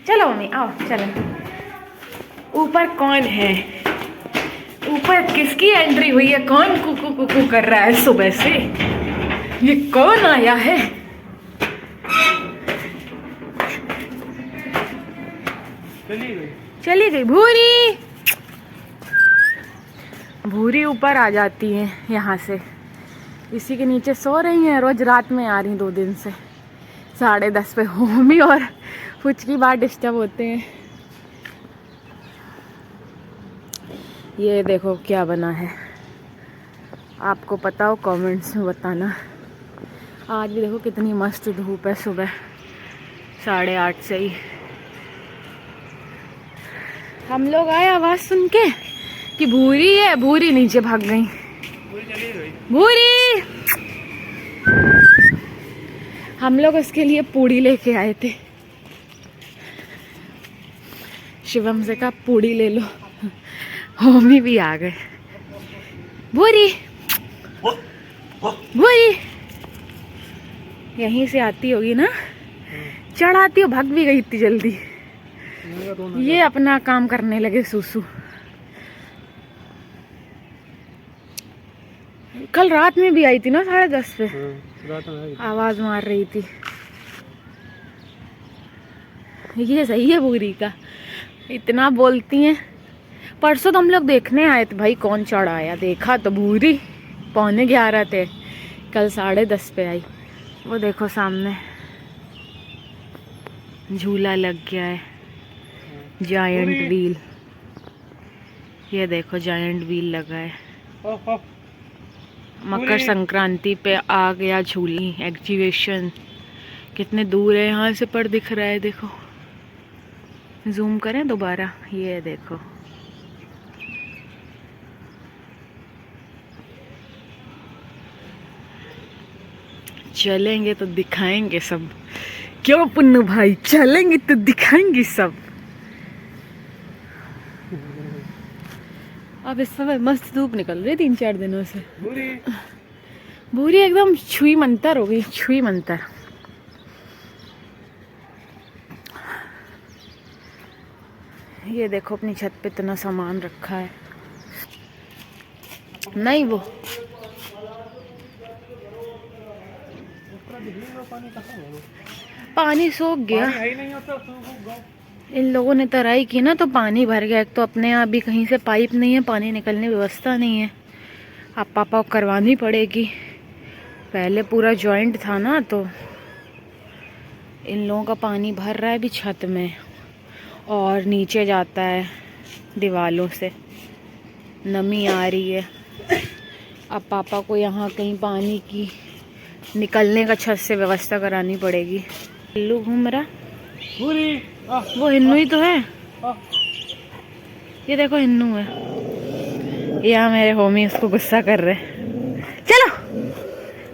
चलो मम्मी आओ चलो। ऊपर कौन है? ऊपर किसकी एंट्री हुई है? कौन कुकू कुकू कर रहा है सुबह से? ये कौन आया है? चली गई भूरी। भूरी ऊपर आ जाती है यहाँ से, इसी के नीचे सो रही हैं। रोज रात में आ रही 2 दिन से। 10:30 पे होमी और फुचकी बार डिस्टर्ब होते हैं। ये देखो क्या बना है, आपको पता हो कमेंट्स में बताना। आज भी देखो कितनी मस्त धूप है सुबह 8:30 से ही। हम लोग आए आवाज सुन के कि भूरी है, भूरी नीचे भाग गई। भूरी, हम लोग उसके लिए पूड़ी लेके आए थे। शिवम से कहा पूड़ी ले लो, होमी भी आ गए। भूरी भूरी यहीं से आती होगी ना, चढ़ाती हो, भाग भी गई इतनी जल्दी। ये अपना काम करने लगे सुसु। कल रात में भी आई थी ना 10:30 पे, आवाज मार रही थी। ये सही है भूरी का, इतना बोलती हैं। परसों तो हम लोग देखने आए थे भाई कौन चढ़ आया, देखा तो भूरी 11:15 थे। कल 10:30 पे आई। वो देखो सामने झूला लग गया है, जायंट व्हील। ये देखो जायंट व्हील लगा है। मकर संक्रांति पे आ गया झूली एक्टिवेशन। कितने दूर है यहाँ से पर दिख रहा है, देखो जूम करें दोबारा। ये देखो चलेंगे तो दिखाएंगे सब। क्यों पुन्नू भाई, चलेंगे तो दिखाएंगे सब। अब इस समय मस्त धूप निकल रही 3-4 दिनों से। भूरी एकदम छुई मंतर हो गई, छुई मंतर। ये देखो अपनी छत पे इतना सामान रखा है। नहीं वो पानी सूख गया। इन लोगों ने तराई की ना तो पानी भर गया। एक तो अपने यहाँ भी कहीं से पाइप नहीं है, पानी निकलने की व्यवस्था नहीं है। अब पापा को करवानी पड़ेगी। पहले पूरा जॉइंट था ना, तो इन लोगों का पानी भर रहा है भी छत में और नीचे जाता है दीवालों से, नमी आ रही है। अब पापा को यहाँ कहीं पानी की निकलने का छत से व्यवस्था करानी पड़ेगी। हिन्नू घूम रहा, वो हिन्नू ही तो है। ये देखो हिन्नू है। यहाँ मेरे होमी उसको गुस्सा कर रहे। चलो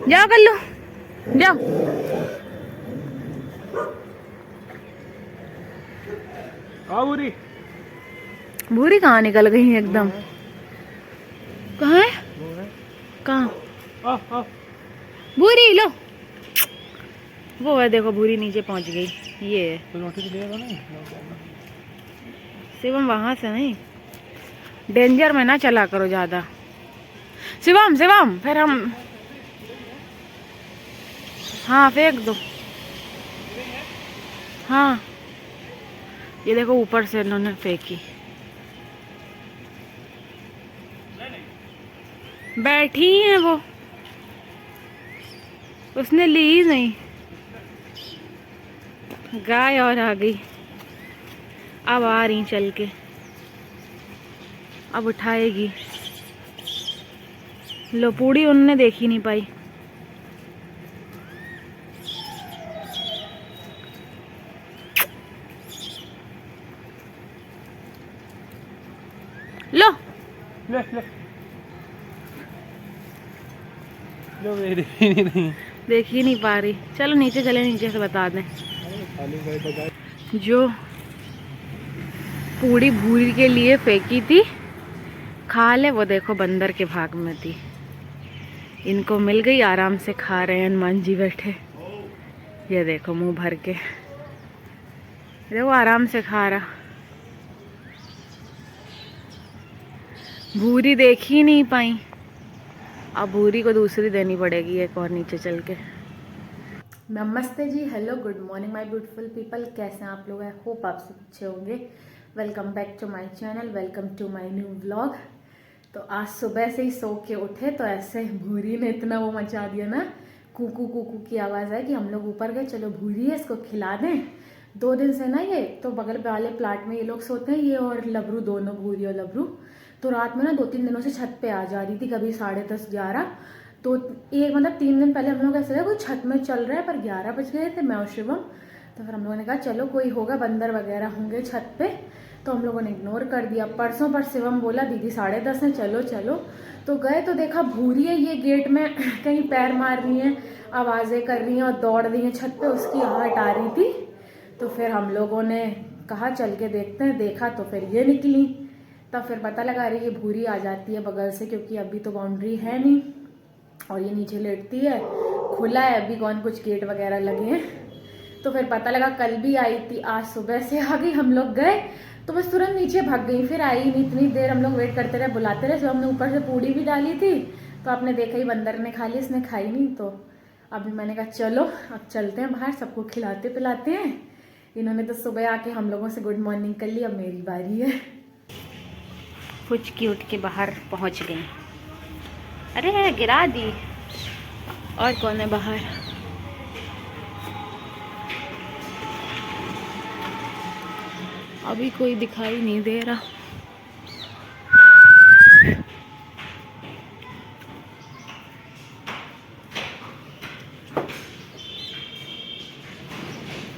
जाओ कर लो, जाओ। भूरी भूरी कहाँ निकल गई है एकदम? कहाँ है? कहाँ भूरी? लो वो है, देखो भूरी नीचे पहुंच गई। ये है शिवम, वहां से नहीं, डेंजर में ना चला करो ज्यादा। शिवम शिवम फिर हम, हाँ फेंक दो। हाँ ये देखो ऊपर से इन्होंने फेंकी। बैठी है वो, उसने ली ही नहीं। गाय और आ गई, अब आ रही चल के, अब उठाएगी। लो पूड़ी उन्होंने देख ही नहीं पाई। लो ले ले लो, नहीं देख ही नहीं पा रही। चलो नीचे चले, नीचे से बता दें। जो पूड़ी भूरी के लिए फेंकी थी खा ले, वो देखो बंदर के भाग में थी। इनको मिल गई, आराम से खा रहे हैं। हनुमान जी बैठे, ये देखो मुंह भर के। देखो आराम से खा रहा। भूरी देख ही नहीं पाई, अब भूरी को दूसरी देनी पड़ेगी एक और नीचे चल के। नमस्ते जी, hello, good morning my beautiful people. कैसे हैं आप लोग? आई होप आप सब अच्छे होंगे। Welcome back to my channel, welcome to my new vlog. तो आज सुबह से ही सो के उठे तो ऐसे भूरी ने इतना वो मचा दिया ना, कुकू कुकू की आवाज़ है कि हम लोग ऊपर गए, चलो भूरी है इसको खिला दें। 2 दिन से ना ये तो बगल वाले प्लाट में ये लोग सोते हैं, ये और लबरू दोनों, भूरी और लबरू। तो रात में ना 2-3 दिनों से छत पे आ जा रही थी, कभी 10:30-11। तो एक मतलब 3 दिन पहले हम लोग ऐसे कोई छत में चल रहा है, पर 11 बज गए थे, मैं और शिवम। तो फिर हम लोगों ने कहा चलो कोई होगा, बंदर वगैरह होंगे छत पे। तो हम लोगों ने इग्नोर कर दिया। परसों पर शिवम बोला दीदी 10:30 है, चलो चलो। तो गए तो देखा भूरी है ये गेट में कहीं पैर मार रही है, आवाज़ें कर रही हैं और दौड़ रही हैं छत पे, उसकी आहट आ रही थी। तो फिर हम लोगों ने कहा चल के देखते हैं, देखा तो फिर ये निकली। तब फिर पता लगा रही है भूरी आ जाती है बगल से, क्योंकि अभी तो बाउंड्री है नहीं और ये नीचे लेटती है, खुला है अभी, कौन कुछ गेट वगैरह लगे हैं। तो फिर पता लगा कल भी आई थी, आज सुबह से आ गई। हम लोग गए तो बस तुरंत नीचे भाग गई, फिर आई नहीं। इतनी देर हम लोग वेट करते रहे, बुलाते रहे। तो हमने ऊपर से पूड़ी भी डाली थी, तो आपने देखा ही बंदर ने खा ली, इसने खाई नहीं। तो अभी मैंने कहा चलो अब चलते हैं बाहर, सबको खिलाते पिलाते हैं। इन्होंने तो सुबह आके हम लोगों से गुड मॉर्निंग कर ली, अब मेरी बारी है। फुचकी उठ के बाहर पहुंच गई। अरे गिरा दी। और कौन है बाहर? अभी कोई दिखाई नहीं दे रहा।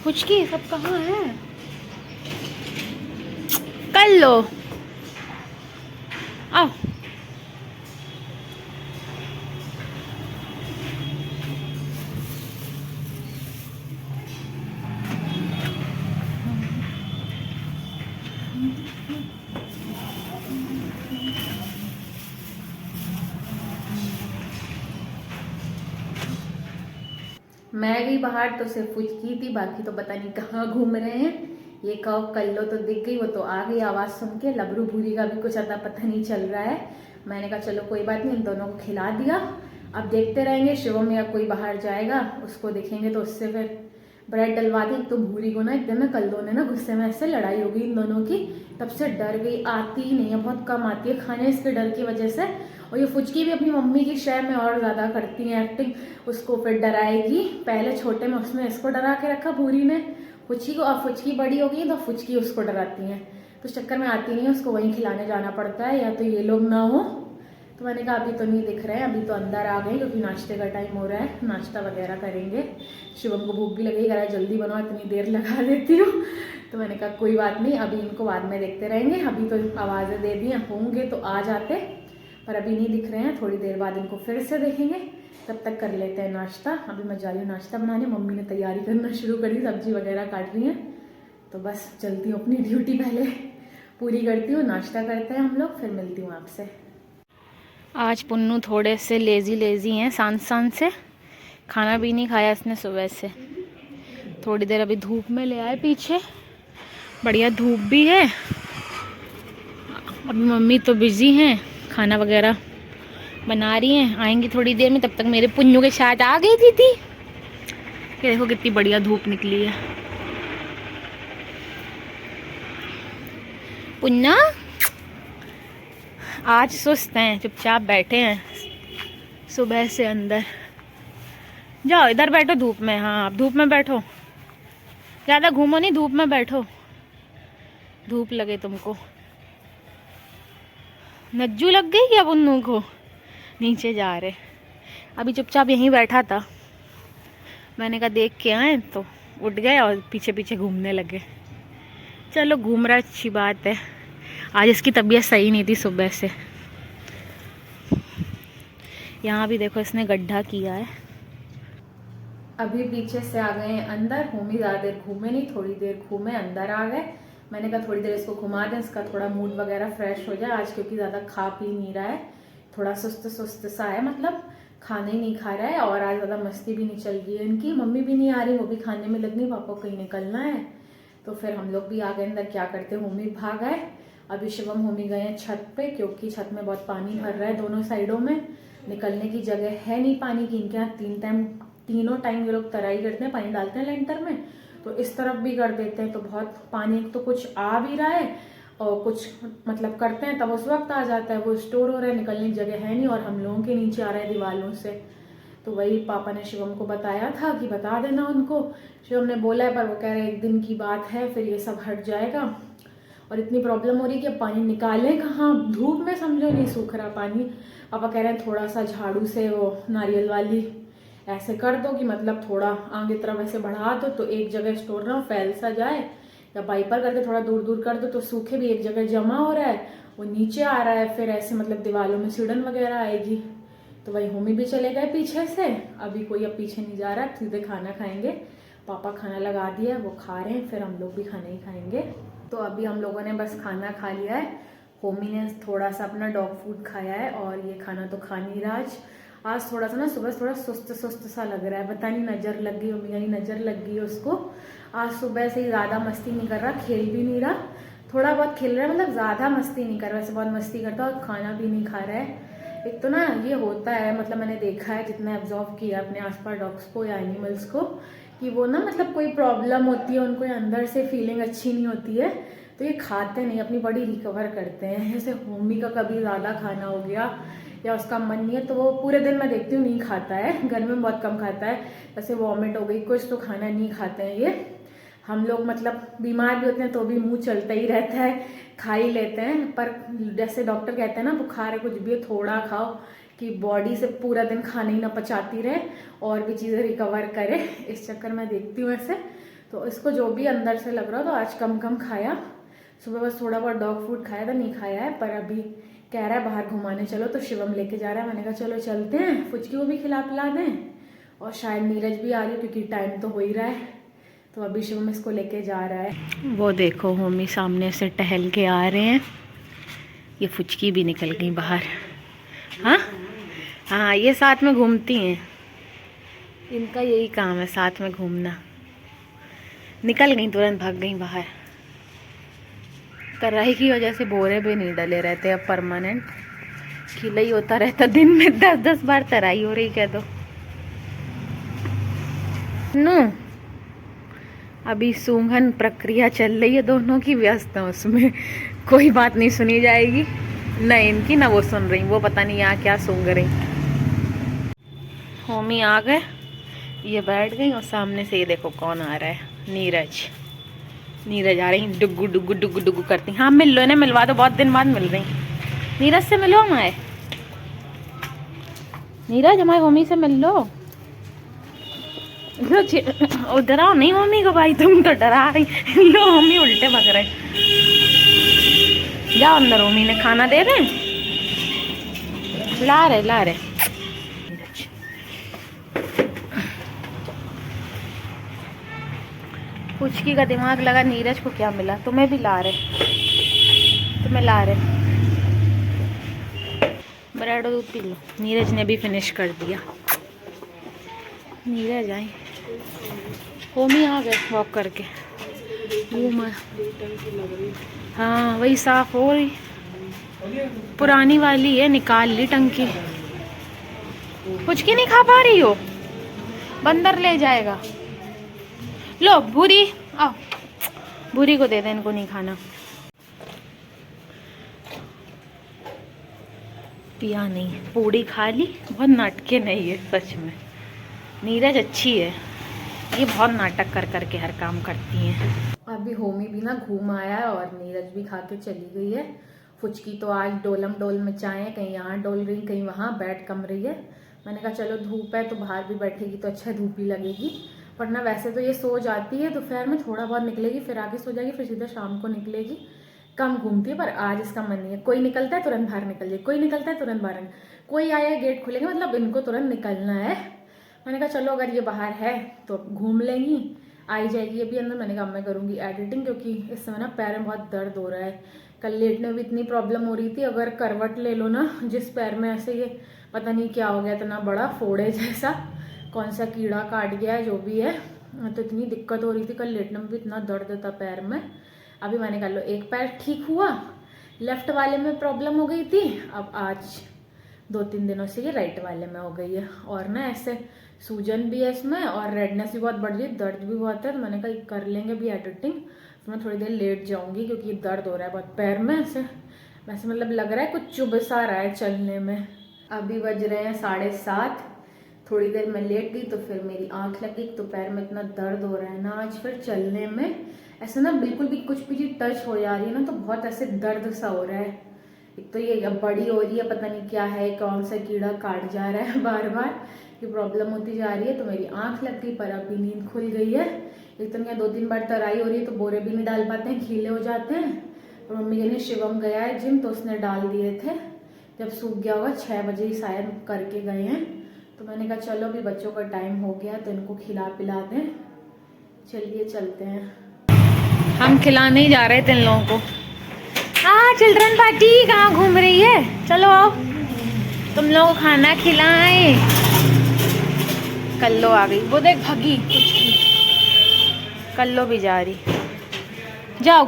फुचकी सब कहाँ है? कर लो, आओ। मैं गई बाहर तो सिर्फ फुचकी थी, बाकी तो पता नहीं कहाँ घूम रहे हैं। ये कहो कल्लो तो दिख गई, वो तो आ गई आवाज़ सुन के। लबरू भूरी का भी कुछ अता पता नहीं चल रहा है। मैंने कहा चलो कोई बात नहीं, इन दोनों को खिला दिया, अब देखते रहेंगे। शिवम या कोई बाहर जाएगा, उसको देखेंगे तो उससे फिर ब्रेड डलवा दी। तो भूरी को ना एकदम ना कल्लो ने ना गुस्से में ऐसे लड़ाई हो गई इन दोनों की, तब से डर गई, आती ही नहीं है, बहुत कम आती है खाने इसके डर की वजह से। और ये फुचकी भी अपनी मम्मी की शय में और ज़्यादा करती है एक्टिंग, उसको फिर डराएगी। पहले छोटे में उसने इसको डरा के रखा भूरी ने फुचकी को, अब फुचकी बड़ी हो गई तो फुचकी उसको डराती है। तो चक्कर में आती नहीं है, उसको वहीं खिलाने जाना पड़ता है, या तो ये लोग ना हो। तो मैंने कहा अभी तो नहीं दिख रहे हैं, अभी तो अंदर आ गए, क्योंकि नाश्ते का टाइम हो रहा है, नाश्ता वगैरह करेंगे। शिवम को भूख भी लगेगी, कह जल्दी बनाओ, इतनी देर लगा देती हूँ। तो मैंने कहा कोई बात नहीं, अभी इनको बाद में देखते रहेंगे, अभी तो आवाज़ें दे दी होंगे तो आ जाते, पर अभी नहीं दिख रहे हैं। थोड़ी देर बाद इनको फिर से देखेंगे, तब तक कर लेते हैं नाश्ता। अभी मैं जा रही हूँ नाश्ता बनाने, मम्मी ने तैयारी करना शुरू करी, सब्जी वगैरह काट रही हैं। तो बस चलती हूँ, अपनी ड्यूटी पहले पूरी करती हूँ, नाश्ता करते हैं हम लोग, फिर मिलती हूँ आपसे। आज पुन्नू थोड़े से लेजी हैं, सांस से खाना भी नहीं खाया इसने सुबह से। थोड़ी देर अभी धूप में ले आए पीछे, बढ़िया धूप भी है। अभी मम्मी तो बिजी हैं, खाना वगैरह बना रही हैं, आएंगी थोड़ी देर में। तब तक मेरे पुन्नू के साथ आ गई थी। ये देखो कितनी बढ़िया धूप निकली है। पुन्ना आज सुस्त हैं, चुपचाप बैठे हैं सुबह से अंदर। जाओ इधर बैठो धूप में, हाँ आप धूप में बैठो, ज़्यादा घूमो नहीं, धूप में बैठो, धूप लगे तुमको। नज्जू लग गई क्या पुन्नू को? नीचे जा रहे, अभी चुपचाप यहीं बैठा था, मैंने कहा देख के आए तो उठ गए और पीछे पीछे घूमने लगे। चलो घूम रहा, अच्छी बात है। आज इसकी तबीयत सही नहीं थी सुबह से। यहाँ भी देखो इसने गड्ढा किया है। अभी पीछे से आ गए हैं अंदर, होमी ज़्यादा देर घूमे नहीं, थोड़ी देर घूमे अंदर आ गए। मैंने कहा थोड़ी देर इसको घुमा दें, इसका थोड़ा मूड वगैरह फ्रेश हो जाए आज, क्योंकि ज़्यादा खा पी नहीं रहा है, थोड़ा सुस्त सुस्त सा है, मतलब खाना ही नहीं खा रहा है। और आज ज़्यादा मस्ती भी नहीं चल रही है इनकी, मम्मी भी नहीं आ रही, वो भी खाने में लगनी, पापा को कहीं निकलना है। तो फिर हम लोग भी आ गए अंदर। क्या करते, होमी भाग आए। अभी शिवम होमी गए हैं छत पे, क्योंकि छत में बहुत पानी भर रहा है दोनों साइडों में, निकलने की जगह है नहीं पानी की। इनके यहाँ तीनों टाइम ये लोग तराई करते हैं, पानी डालते हैं लेंटर में, तो इस तरफ भी कर देते हैं। तो बहुत पानी तो कुछ आ भी रहा है और कुछ मतलब करते हैं तब उस वक्त आ जाता है, वो स्टोर हो रहा है, निकलने की जगह है नहीं, और हम लोगों के नीचे आ रहा है दीवारों से। तो वही पापा ने शिवम को बताया था कि बता देना उनको। शिवम ने बोला है, पर वो कह रहे 1 दिन की बात है, फिर ये सब हट जाएगा। और इतनी प्रॉब्लम हो रही है कि पानी निकालें कहाँ, धूप में समझो नहीं सूख रहा पानी। पापा कह रहे हैं थोड़ा सा झाड़ू से वो नारियल वाली ऐसे कर दो कि मतलब थोड़ा आगे तरफ ऐसे बढ़ा दो, तो एक जगह स्टोर ना फैल सा जाए, या पाइपर करके थोड़ा दूर दूर कर दो तो सूखे भी, एक जगह जमा हो रहा है वो नीचे आ रहा है, फिर ऐसे मतलब दीवारों में सीढ़न वगैरह आएगी। तो वही होमी भी चले गए पीछे से, अभी कोई अब पीछे नहीं जा रहा, सीधे खाना खाएंगे। पापा खाना लगा दिया है, वो खा रहे हैं, फिर हम लोग भी खाना ही खाएंगे। तो अभी हम लोगों ने बस खाना खा लिया है। होमी ने थोड़ा सा अपना डॉग फूड खाया है, और ये खाना तो खा नहीं रहा आज थोड़ा सा ना सुबह थोड़ा सुस्त सुस्त सा लग रहा है, पता नहीं नज़र लग गई, होमी यानी नज़र लग गई उसको। आज सुबह से ही ज़्यादा मस्ती नहीं कर रहा, खेल भी नहीं रहा, थोड़ा बहुत खेल रहा है, मतलब ज़्यादा मस्ती नहीं कर रहा, वैसे बहुत मस्ती करता और खाना भी नहीं खा रहा है। एक तो ना ये होता है, मतलब मैंने देखा है जितना ऑब्जर्व किया अपने आसपास डॉग्स को या एनिमल्स को, कि वो ना मतलब कोई प्रॉब्लम होती है उनको, अंदर से फीलिंग अच्छी नहीं होती है, तो ये खाते नहीं, अपनी बॉडी रिकवर करते हैं। जैसे होमी का कभी ज़्यादा खाना हो गया या उसका मन नहीं है, तो वो पूरे दिन मैं देखती हूँ नहीं खाता है, गर्मी में बहुत कम खाता है, जैसे वॉमिट हो गई कुछ तो खाना नहीं खाते हैं ये। हम लोग मतलब बीमार भी होते हैं तो भी मुंह चलता ही रहता है, खा ही लेते हैं, पर जैसे डॉक्टर कहते हैं ना बुखार है कुछ भी है थोड़ा खाओ, कि बॉडी से पूरा दिन खाना ही ना पचाती रहे और भी चीज़ें रिकवर करे, इस चक्कर में देखती हूँ ऐसे। तो इसको जो भी अंदर से लग रहा तो आज कम कम खाया, सुबह बस थोड़ा बहुत डॉग फूड खाया था, नहीं खाया है, पर अभी कह रहा है बाहर घुमाने चलो, तो शिवम लेके जा रहा है। मैंने कहा चलो चलते हैं, फुचकी को भी खिला पिला दें, और शायद नीरज भी आ रही है क्योंकि टाइम तो हो ही रहा है, तो अभी शिवम इसको लेके जा रहा है। वो देखो होमी सामने से टहल के आ रहे हैं, ये फुचकी भी निकल गई बाहर। हाँ हाँ, ये साथ में घूमती हैं, इनका यही काम है साथ में घूमना। निकल गई, तुरंत भाग गई बाहर। तराई की वजह से बोरे भी नहीं डले रहते, अब परमानेंट खिला ही होता रहता, दिन में 10-10 बार तराई हो रही कह दो। नो अभी सूंघन प्रक्रिया चल रही है दोनों की, व्यस्त है उसमें, कोई बात नहीं सुनी जाएगी, न इनकी ना वो सुन रही, वो पता नहीं यहाँ क्या सूंघ रही। होमी आ गए, ये बैठ गई, और सामने से ये देखो कौन आ रहा है, नीरज आ रही, डुगु डुगु डुगु डुगु करती। हाँ मिल लो, इन्हें मिलवा दो, बहुत दिन बाद मिल रही। नीरज से मिलो, हमारे नीरज, हमारे होमी से मिल लो। डराओ नहीं होमी को भाई, तुम तो डरा रही। लो होमी उल्टे भग रहे, जाओ अंदर, होमी ने खाना दे रहे, ला रहे। फुचकी का दिमाग लगा, नीरज को क्या मिला, तुम्हें भी ला रहे, तुम्हें ला रहे। ब्रेड और दूध पी लो। नीरज ने भी फिनिश कर दिया। नीरज आई, होमी आ गए वॉक करके, हाँ वही साफ हो रही, पुरानी वाली है, निकाल ली टंकी। फुचकी नहीं खा पा रही हो, बंदर ले जाएगा। लो भूरी, आओ भूरी को दे दे, इनको नहीं खाना। पिया नहीं, पूड़ी खा ली, बहुत नाटके नहीं है सच में। नीरज अच्छी है, ये बहुत नाटक कर करके हर काम करती हैं। अभी होमी भी ना घूम आया है, और नीरज भी खा के चली गई है। फुचकी तो आज डोलम डोल मचाए, कहीं यहाँ डोल रही, कहीं वहाँ, बैठ कम रही है। मैंने कहा चलो धूप है तो बाहर भी बैठेगी तो अच्छा धूप ही लगेगी, वरना वैसे तो ये सो जाती है, दोपहर में थोड़ा बहुत निकलेगी, फिर आगे सो जाएगी, फिर सीधा शाम को निकलेगी, कम घूमती है। पर आज इसका मन नहीं है, कोई निकलता है तुरंत बाहर निकल जाए, कोई निकलता है तुरंत बाहर, कोई आया गेट खुलेंगे, मतलब इनको तुरंत निकलना है। मैंने कहा चलो अगर ये बाहर है तो घूम लेंगी, आई जाएगी अभी अंदर। मैंने कहा मैं करूँगी एडिटिंग, क्योंकि इस समय ना पैर में बहुत दर्द हो रहा है। कल लेटने में भी इतनी प्रॉब्लम हो रही थी, अगर करवट ले लो ना जिस पैर में, ऐसे ये पता नहीं क्या हो गया, इतना बड़ा फोड़े जैसा, कौन सा कीड़ा काट गया है जो भी है, तो इतनी दिक्कत हो रही थी, कल लेटने में भी इतना दर्द था पैर में। अभी मैंने कहा लो एक पैर ठीक हुआ, लेफ्ट वाले में प्रॉब्लम हो गई थी, अब आज 2-3 दिनों से ये राइट वाले में हो गई है। और ना ऐसे सूजन भी है इसमें और रेडनेस भी बहुत बढ़ रही है, दर्द भी बहुत है। तो मैंने कहा कर लेंगे भी एडिटिंग, तो मैं थोड़ी देर लेट जाऊंगी क्योंकि दर्द हो रहा है बहुत पैर में। ऐसे वैसे मतलब लग रहा है कुछ चुभ सा रहा है चलने में। अभी बज रहे हैं 7:30, थोड़ी देर मैं लेट गई तो फिर मेरी आंख लग गई, तो पैर में इतना दर्द हो रहा है ना आज फिर चलने में। ऐसे ना बिल्कुल भी कुछ भी चीज टच हो जा रही है ना तो बहुत ऐसे दर्द सा हो रहा है। एक तो ये अब बड़ी हो रही है, पता नहीं क्या है, कौन सा कीड़ा काट जा रहा है बार बार, ये प्रॉब्लम होती जा रही है। तो मेरी आंख लग गई पर अभी नींद खुल गई है। एक तो यहाँ 2-3 बार तराई हो रही है तो बोरे भी नहीं डाल पाते हैं, गीले हो जाते हैं। और मम्मी कहने शिवम गया है जिम तो उसने डाल दिए थे, जब सूख गया होगा 6 बजे ही शायद करके गए हैं। तो मैंने कहा चलो अभी बच्चों का टाइम हो गया तो इनको खिला पिला दें, चलिए चलते हैं। हम खिलाने ही जा रहे थे इन लोगों को। हाँ चिल्ड्रन पार्टी कहाँ घूम रही है, चलो आओ तुम लोग को खाना खिलाएं। कल्लो आ गई, वो देख भगी, कल्लो भी जा रही। जाओ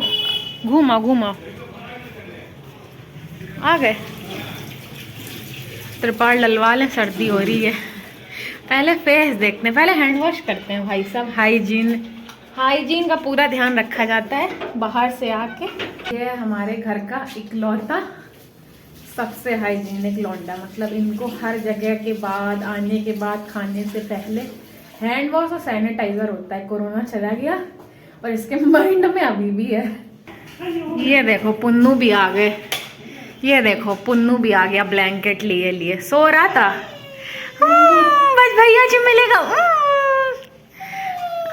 घूमाओ घूमाओ, आ गए। त्रिपाल डलवा लें, सर्दी हो रही है। पहले फेस देखते हैं, पहले हैंड वॉश करते हैं भाई साहब। हाइजीन का पूरा ध्यान रखा जाता है बाहर से आके। ये है हमारे घर का इकलौता सबसे हाइजीनिक लौंडा, मतलब इनको हर जगह के बाद, आने के बाद, खाने से पहले हैंड वॉश और सैनिटाइजर होता है। कोरोना चला गया और इसके माइंड में अभी भी है। ये देखो पुन्नू भी आ गए, ये देखो पुन्नू भी आ गया ब्लैंकेट लिए सो रहा था। बस भैया जी मिलेगा।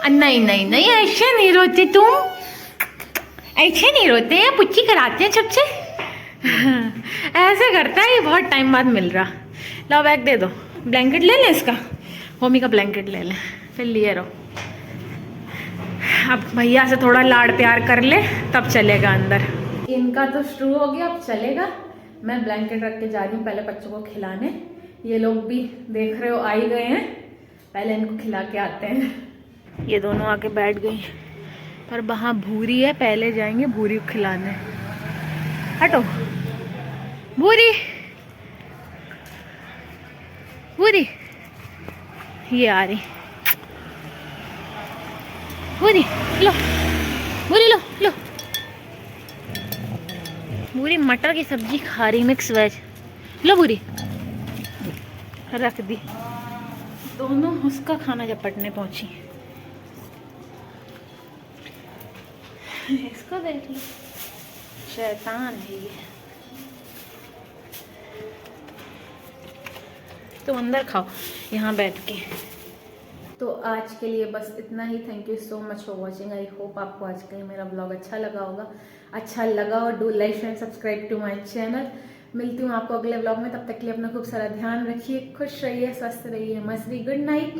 नहीं नहीं नहीं ऐसे नहीं रोते तुम, ऐसे नहीं रोते हैं, पुच्ची कराते हैं सबसे। ऐसे करता है ये, बहुत टाइम बाद मिल रहा। लो बैग दे दो, ब्लैंकेट ले लें इसका, होमी का ब्लैंकेट ले लें, फिर लिए रहो। अब भैया से थोड़ा लाड प्यार कर ले तब चलेगा अंदर। इनका तो शुरू हो गया, अब चलेगा। मैं ब्लैंकेट रख के जा रही हूँ पहले बच्चों को खिलाने। ये लोग भी देख रहे हो आ ही गए हैं, पहले इनको खिला के आते हैं। ये दोनों आके बैठ गई, पर वहाँ भूरी है, पहले जाएंगे भूरी को खिलाने। हटो भूरी, भूरी ये आ रही। भूरी लो, भूरी लो लो। भूरी मटर की सब्जी खा रही, मिक्स वेज। लो भूरी, रख दी। दोनों उसका खाना झपटने पहुंची। इसको देख लो, शैतान है ये। तो अंदर खाओ यहाँ बैठ के। तो आज के लिए बस इतना ही। Thank you so much for watching. I hope आपको आज का मेरा ब्लॉग अच्छा लगा होगा। अच्छा लगा और do like and subscribe to my channel. मिलती हूँ आपको अगले ब्लॉग में, तब तक के लिए अपना खूब सारा ध्यान रखिए, खुश रहिए, स्वस्थ रहिए, मस्त रहिए। Good night,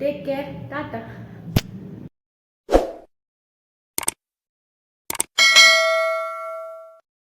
take care, Tata.